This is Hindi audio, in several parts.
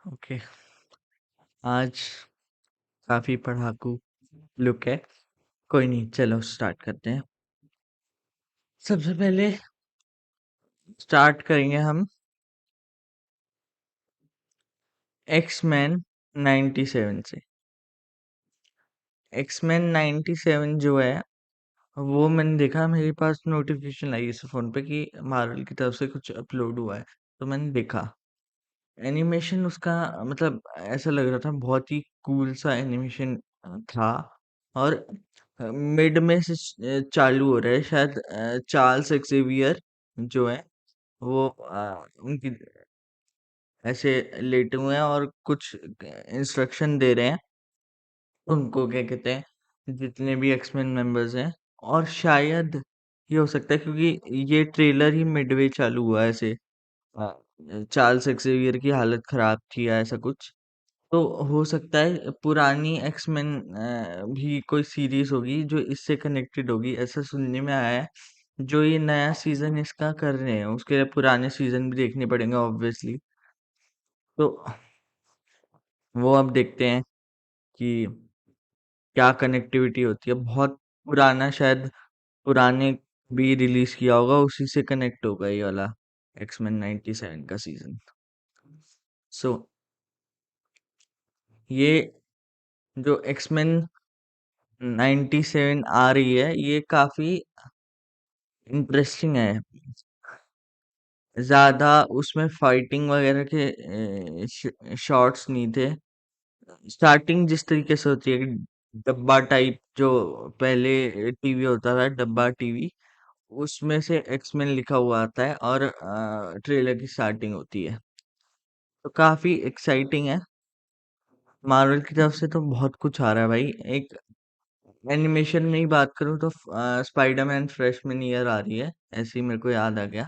ओके। आज काफी पढ़ाकू लुक है। कोई नहीं, चलो स्टार्ट करते हैं। सबसे पहले स्टार्ट करेंगे हम एक्समैन 97 से। एक्समैन 97 जो है वो मैंने देखा, मेरे पास नोटिफिकेशन आई इस फोन पे कि मार्वल की तरफ से कुछ अपलोड हुआ है। तो मैंने देखा एनिमेशन उसका, मतलब ऐसा लग रहा था बहुत ही कूल सा एनिमेशन था। और मिड में से चालू हो रहा है शायद। चार्ल्स एक्सेवियर जो है वो उनकी ऐसे लेटे हुए हैं और कुछ इंस्ट्रक्शन दे रहे हैं उनको, क्या कहते हैं, जितने भी एक्समेन मेंबर्स हैं। और शायद ये हो सकता है क्योंकि ये ट्रेलर ही मिडवे चालू हुआ है ऐसे। चार्ल्स एक्सेवियर की हालत खराब थी या ऐसा कुछ। तो हो सकता है पुरानी एक्समेन भी कोई सीरीज होगी जो इससे कनेक्टेड होगी, ऐसा सुनने में आया है। जो ये नया सीजन इसका कर रहे हैं उसके लिए पुराने सीजन भी देखने पड़ेंगे ऑब्वियसली। तो वो अब देखते हैं कि क्या कनेक्टिविटी होती है। बहुत पुराना, शायद पुराने भी रिलीज किया होगा, उसी से कनेक्ट होगा ये वाला एक्समेन 97 का सीजन। सो ये जो एक्समेन 97 आ रही है ये काफी इंटरेस्टिंग है। ज्यादा उसमें फाइटिंग वगैरह के शॉट्स नहीं थे। स्टार्टिंग जिस तरीके से होती है कि डब्बा टाइप जो पहले टीवी होता था, डब्बा टीवी, उसमें से एक्समेन लिखा हुआ आता है और ट्रेलर की स्टार्टिंग होती है। तो काफी एक्साइटिंग है। मार्वल की तरफ से तो बहुत कुछ आ रहा है भाई। एक एनिमेशन में ही बात करूँ तो स्पाइडरमैन फ्रेशमैन ईयर आ रही है, ऐसे ही मेरे को याद आ गया।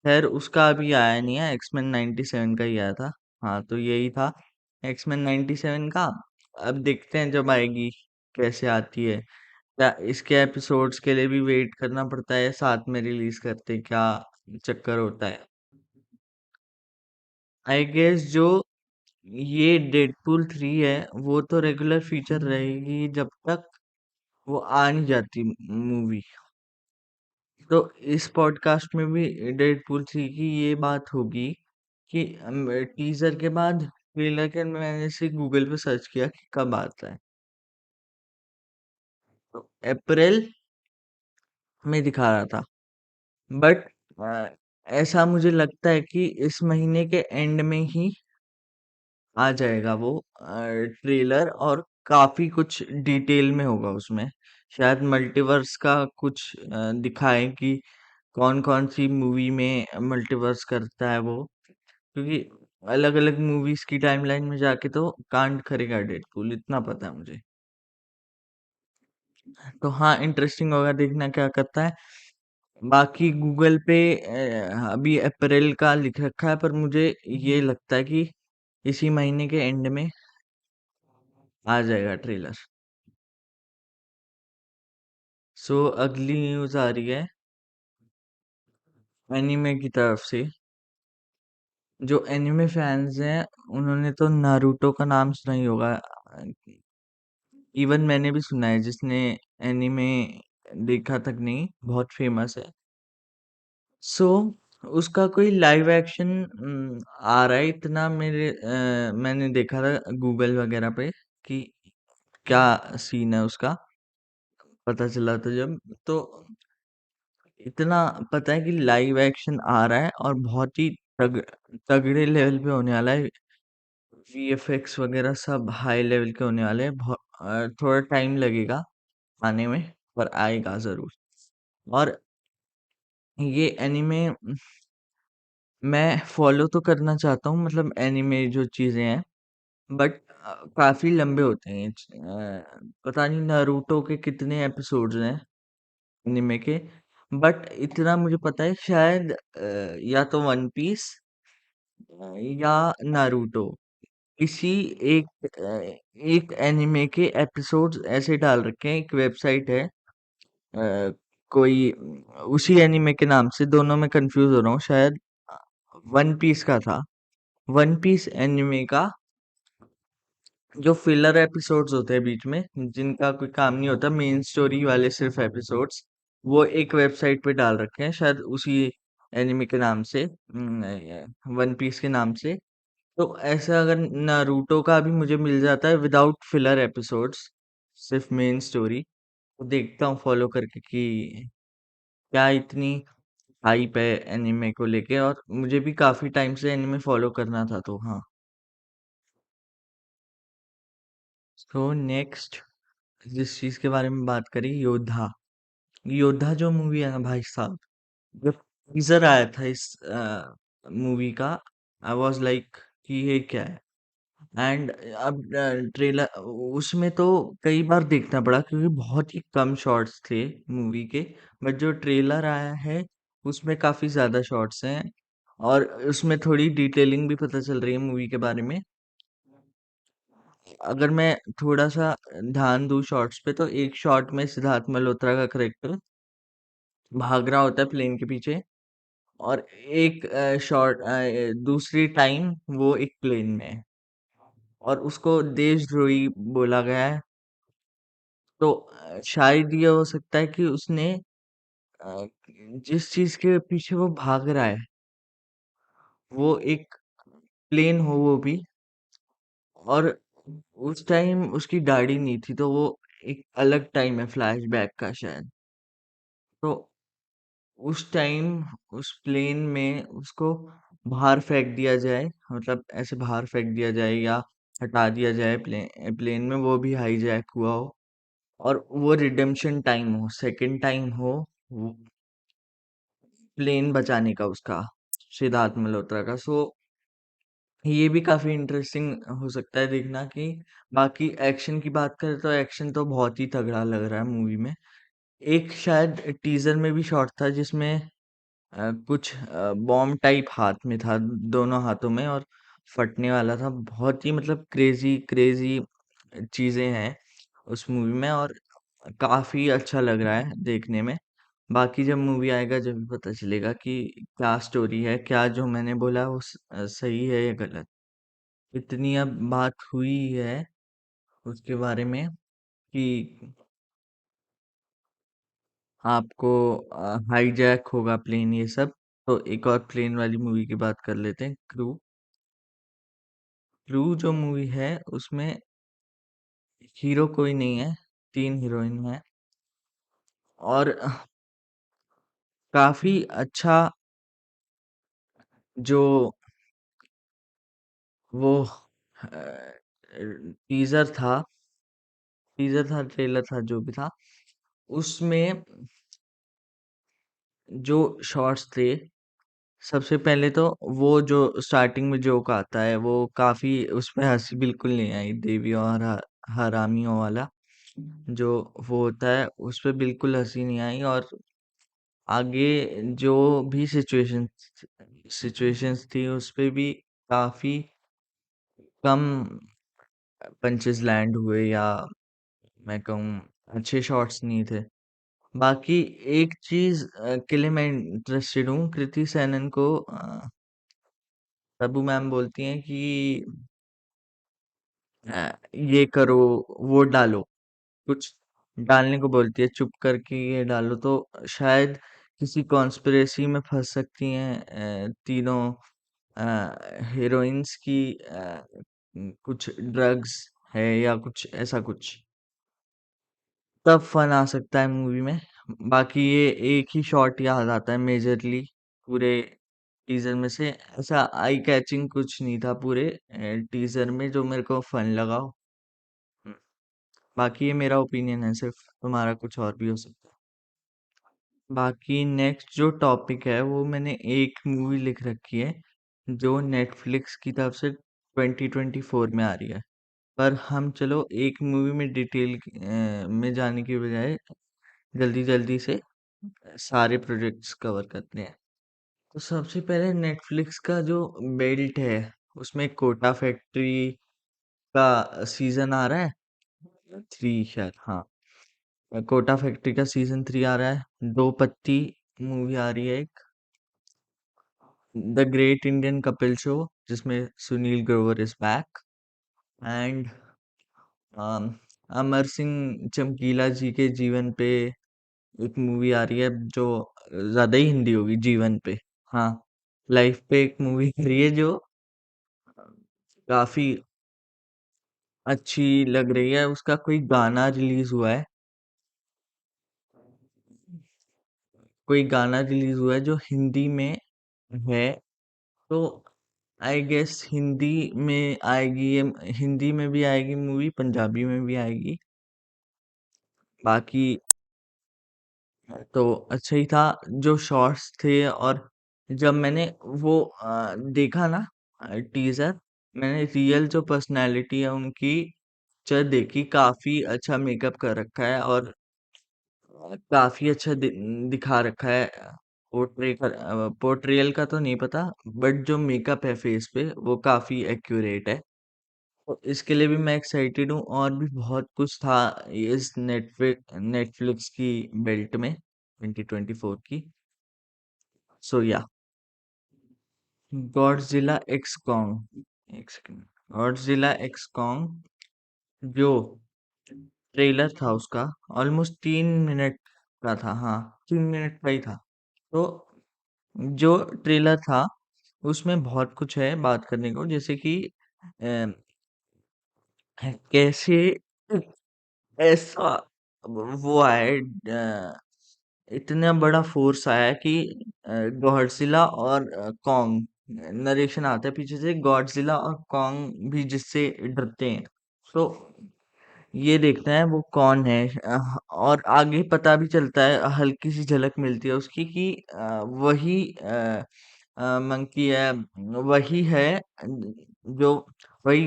खैर उसका अभी आया नहीं है, एक्समैन 97 का ही आया था। हाँ तो यही था एक्समैन 97 का। अब देखते हैं जब आएगी कैसे आती है। क्या इसके एपिसोड्स के लिए भी वेट करना पड़ता है, साथ में रिलीज करते क्या चक्कर होता है। आई गेस जो ये डेडपूल 3 है वो तो रेगुलर फीचर रहेगी जब तक वो आ नहीं जाती मूवी। तो इस पॉडकास्ट में भी डेडपूल 3 की ये बात होगी कि टीजर के बाद ट्रेलर के मैंने से गूगल पे सर्च किया कि कब आता है। तो अप्रैल में दिखा रहा था, बट ऐसा मुझे लगता है कि इस महीने के एंड में ही आ जाएगा वो ट्रेलर। और काफी कुछ डिटेल में होगा उसमें। शायद मल्टीवर्स का कुछ दिखाए कि कौन कौन सी मूवी में मल्टीवर्स करता है वो, क्योंकि अलग अलग मूवीज की टाइमलाइन में जाके तो कांड करेगा डेडपूल, इतना पता है मुझे। तो हाँ, इंटरेस्टिंग होगा देखना क्या करता है। बाकी गूगल पे अभी अप्रैल का लिख रखा है, पर मुझे ये लगता है कि इसी महीने के एंड में आ जाएगा ट्रेलर। सो अगली न्यूज आ रही है एनिमे की तरफ से। जो एनिमे फैंस हैं उन्होंने तो नारुतो का नाम सुना ही होगा। इवन मैंने भी सुना है, जिसने एनिमे देखा तक नहीं, बहुत फेमस है। सो उसका कोई लाइव एक्शन आ रहा है, इतना मैंने देखा था गूगल वगैरह पे कि क्या सीन है उसका, पता चला था जब। तो इतना पता है कि लाइव एक्शन आ रहा है और बहुत ही तगड़े लेवल पे होने वाला है। वीएफएक्स वगैरह सब हाई लेवल के होने वाले हैं। बहुत थोड़ा टाइम लगेगा आने में, पर आएगा जरूर। और ये एनिमे मैं फॉलो तो करना चाहता हूँ, मतलब एनिमे जो चीजें हैं, बट काफी लंबे होते हैं। पता नहीं नारुतो के कितने एपिसोड्स हैं एनिमे के। बट इतना मुझे पता है, शायद या तो वन पीस या नारुतो, इसी एक एक एनिमे के एपिसोड्स ऐसे डाल रखे हैं। एक वेबसाइट है कोई उसी एनिमे के नाम से, दोनों में कंफ्यूज हो रहा हूँ, शायद वन पीस का था। वन पीस एनिमे का जो फिलर एपिसोड्स होते हैं बीच में, जिनका कोई काम नहीं होता, मेन स्टोरी वाले सिर्फ एपिसोड्स, वो एक वेबसाइट पे डाल रखे हैं, शायद उसी एनिमे के नाम से, वन पीस के नाम से। तो ऐसा अगर नारुतो का भी मुझे मिल जाता है विदाउट फिलर एपिसोड्स, सिर्फ मेन स्टोरी, तो देखता हूँ फॉलो करके कि क्या इतनी हाइप है एनिमे को लेके, और मुझे भी काफी टाइम से एनिमे फॉलो करना था, तो हाँ। तो नेक्स्ट, जिस चीज के बारे में बात करी, योद्धा। योद्धा जो मूवी है ना भाई साहब, जब टीजर आया था इस मूवी का, आई वाज लाइक कि ये क्या है। एंड अब ट्रेलर, उसमें तो कई बार देखना पड़ा क्योंकि बहुत ही कम शॉट्स थे मूवी के, बट जो ट्रेलर आया है उसमें काफी ज्यादा शॉट्स हैं, और उसमें थोड़ी डिटेलिंग भी पता चल रही है मूवी के बारे में। अगर मैं थोड़ा सा ध्यान दूं शॉट्स पे, तो एक शॉट में सिद्धार्थ मल्होत्रा का करेक्टर भाग रहा होता है प्लेन के पीछे, और एक शॉट, दूसरी टाइम वो एक प्लेन में है, और उसको देशद्रोही बोला गया है। तो शायद ये हो सकता है कि उसने अ, जिस चीज के पीछे वो भाग रहा है वो एक प्लेन हो, वो भी, और उस टाइम उसकी गाड़ी नहीं थी, तो वो एक अलग टाइम है फ्लैशबैक का शायद। तो उस टाइम उस प्लेन में उसको बाहर फेंक दिया जाए, मतलब ऐसे बाहर फेंक दिया जाए या हटा दिया जाए प्लेन में, वो भी हाईजैक हुआ हो, और वो रिडेम्पशन टाइम हो, सेकंड टाइम हो वो प्लेन बचाने का उसका, सिद्धार्थ मल्होत्रा का। सो ये भी काफी इंटरेस्टिंग हो सकता है देखना कि, बाकी एक्शन की बात करें तो एक्शन तो बहुत ही तगड़ा लग रहा है मूवी में। एक शायद टीजर में भी शॉट था जिसमें कुछ बॉम्ब टाइप हाथ में था, दोनों हाथों में, और फटने वाला था। बहुत ही मतलब क्रेजी क्रेजी चीजें हैं उस मूवी में, और काफी अच्छा लग रहा है देखने में। बाकी जब मूवी आएगा जब भी पता चलेगा कि क्या स्टोरी है, क्या जो मैंने बोला वो सही है या गलत। इतनी अब बात हुई है उसके बारे में कि आपको हाईजैक होगा प्लेन, ये सब। तो एक और प्लेन वाली मूवी की बात कर लेते हैं, क्रू। क्रू जो मूवी है उसमें हीरो कोई नहीं है, तीन हीरोइन है, और काफी अच्छा जो वो टीजर था, ट्रेलर था, जो भी था, उसमें जो शॉट्स थे, सबसे पहले तो वो जो स्टार्टिंग में जोक आता है, वो काफी, उसमें हंसी बिल्कुल नहीं आई, देवी और हरामियों वाला जो वो होता है, उस पे बिल्कुल हंसी नहीं आई। और आगे जो भी सिचुएशंस थी उस पे भी काफी कम पंचेस लैंड हुए, या मैं कहूँ अच्छे शॉट्स नहीं थे। बाकी एक चीज के लिए मैं इंटरेस्टेड हूँ, कृति सेनन को तब्बू मैम बोलती हैं कि ये करो, वो डालो, कुछ डालने को बोलती है, चुप करके ये डालो। तो शायद किसी कॉन्स्पिरेसी में फंस सकती हैं तीनों हीरोइंस की, कुछ ड्रग्स है या कुछ ऐसा कुछ, तब फन आ सकता है मूवी में। बाकी ये एक ही शॉट याद आता है मेजरली पूरे टीजर में से, ऐसा आई कैचिंग कुछ नहीं था पूरे टीजर में जो मेरे को फन लगा हो। हम्म, बाकी ये मेरा ओपिनियन है, सिर्फ तुम्हारा कुछ और भी हो सकता है। बाकी नेक्स्ट जो टॉपिक है वो मैंने एक मूवी लिख रखी है जो नेटफ्लिक्स की तरफ से 2024 में आ रही है। पर हम चलो एक मूवी में डिटेल में जाने की बजाय जल्दी जल्दी से सारे प्रोजेक्ट्स कवर करते हैं। तो सबसे पहले नेटफ्लिक्स का जो बेल्ट है, उसमें कोटा फैक्ट्री का सीजन आ रहा है, थ्री शायद, हाँ। कोटा फैक्ट्री का सीजन 3 आ रहा है। दो पत्ती मूवी आ रही है एक, the great Indian Kapil show, जिसमें Sunil Grover is back, and Amar Singh Chamkila ji के जीवन पे एक मूवी आ रही है जो ज्यादा ही हिंदी होगी, जीवन पे। हाँ, लाइफ पे एक मूवी आ रही है जो काफी अच्छी लग रही है। उसका कोई गाना रिलीज हुआ है, कोई गाना रिलीज हुआ है जो हिंदी में है। तो आई गेस हिंदी में आएगी ये, हिंदी में भी आएगी मूवी, पंजाबी में भी आएगी। बाकी तो अच्छा ही था जो शॉर्ट्स थे। और जब मैंने वो देखा ना टीजर, मैंने रियल जो पर्सनालिटी है उनकी पिक्चर देखी, काफी अच्छा मेकअप कर रखा है और काफी अच्छा दिखा रखा है। पोर्ट्रियल का तो नहीं पता, बट जो मेकअप है फेस पे वो काफी एक्यूरेट है। तो इसके लिए भी मैं एक्साइटेड हूँ, और भी बहुत कुछ था इस नेटफ्लिक्स की बेल्ट में 2024 की। सो या, गॉडजिला एक्स कॉन्ग, एक सेकंड, गॉडजिला एक्स कॉन्ग जो ट्रेलर था उसका ऑलमोस्ट 3 मिनट का था। हाँ, 3 मिनट का ही था। तो जो ट्रेलर था उसमें बहुत कुछ है बात करने को, जैसे कि अ, कैसे ऐसा वो आया इतना बड़ा फोर्स आया कि गॉडजिला और कॉन्ग, नरेशन आता है पीछे से, गॉडजिला और कॉन्ग भी जिससे डरते हैं। तो ये देखना है वो कौन है। और आगे पता भी चलता है, हल्की सी झलक मिलती है उसकी कि वही मंकी है, वही है जो, वही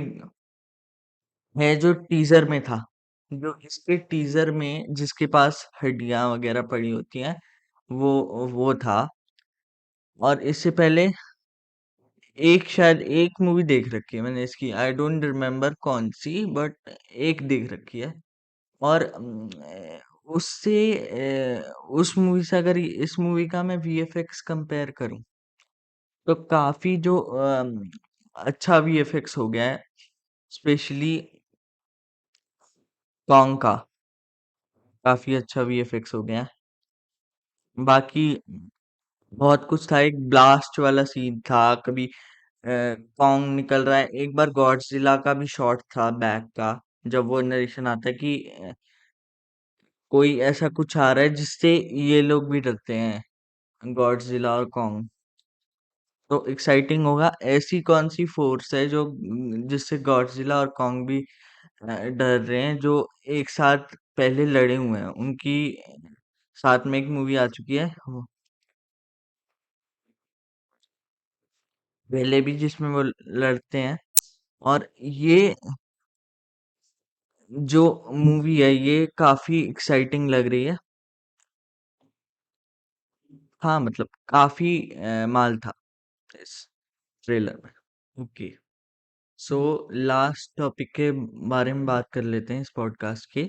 है जो टीजर में था, जो इसके टीजर में जिसके पास हड्डियां वगैरह पड़ी होती हैं, वो वो था। और इससे पहले एक, शायद एक मूवी देख रखी है मैंने इसकी, आई डोंट रिमेम्बर कौन सी, बट एक देख रखी है। और उससे उस मूवी से अगर इस मूवी का मैं वीएफएक्स कंपेयर करूं, तो काफी जो अच्छा वीएफएक्स हो गया है, स्पेशली कॉन्ग का काफी अच्छा वीएफएक्स हो गया है। बाकी बहुत कुछ था, एक ब्लास्ट वाला सीन था, कभी कॉन्ग निकल रहा है, एक बार गॉडजिला का भी शॉट था बैक का, जब वो नरेशन आता है कि कोई ऐसा कुछ आ रहा है जिससे ये लोग भी डरते हैं, गॉडजिला और कॉन्ग। तो एक्साइटिंग होगा, ऐसी कौन सी फोर्स है जो जिससे गॉडजिला और कॉन्ग भी डर रहे हैं, जो एक साथ पहले लड़े हुए हैं। उनकी साथ में एक मूवी आ चुकी है पहले भी, जिसमें वो लड़ते हैं। और ये जो मूवी है ये काफी एक्साइटिंग लग रही है। हाँ, मतलब काफी माल था इस ट्रेलर में। ओके, सो लास्ट टॉपिक के बारे में बात कर लेते हैं इस पॉडकास्ट के,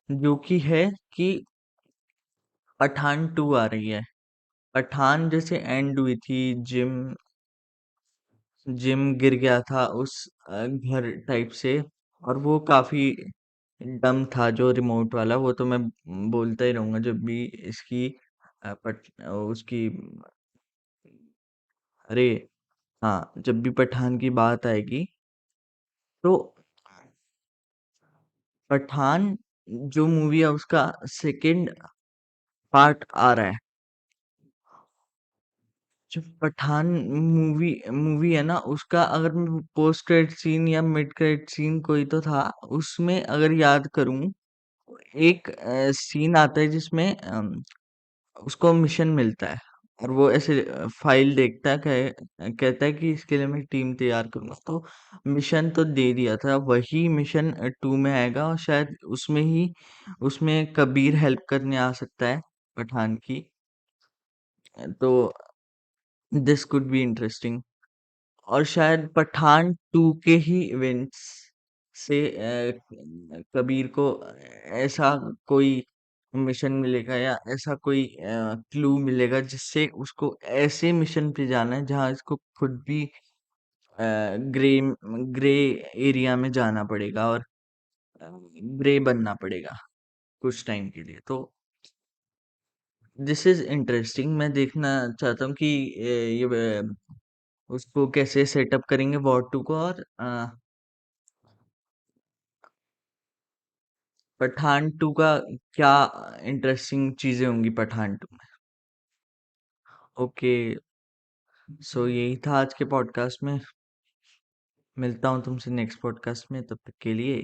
जो कि है कि पठान 2 आ रही है। पठान जैसे एंड हुई थी, जिम जिम गिर गया था उस घर टाइप से, और वो काफी डम था जो रिमोट वाला, वो तो मैं बोलता ही रहूंगा जब भी इसकी उसकी, अरे हाँ, जब भी पठान की बात आएगी। तो पठान जो मूवी है उसका सेकंड पार्ट आ रहा है। जो पठान मूवी मूवी है ना, उसका अगर मैं पोस्ट क्रेडिट सीन या मिड क्रेडिट सीन कोई तो था, उसमें अगर याद करूं, एक सीन आता है जिसमें उसको मिशन मिलता है, और वो ऐसे फाइल देखता है, कहता है कि इसके लिए मैं टीम तैयार करूंगा। तो मिशन तो दे दिया था, वही मिशन 2 में आएगा, और शायद उसमें कबीर हेल्प करने आ सकता है पठान की। तो दिस कुड बी इंटरेस्टिंग। और शायद पठान 2 के ही इवेंट्स से कबीर को ऐसा कोई मिशन मिलेगा या ऐसा कोई क्लू मिलेगा जिससे उसको ऐसे मिशन पे जाना है जहाँ इसको खुद भी ग्रे ग्रे एरिया में जाना पड़ेगा और ग्रे बनना पड़ेगा कुछ टाइम के लिए। तो दिस इज इंटरेस्टिंग। मैं देखना चाहता हूँ कि उसको कैसे सेटअप करेंगे वॉर 2 को। और पठान 2 का क्या इंटरेस्टिंग चीजें होंगी पठान 2 में। ओके, सो यही था आज के पॉडकास्ट में। मिलता हूँ तुमसे नेक्स्ट पॉडकास्ट में, तब तक के लिए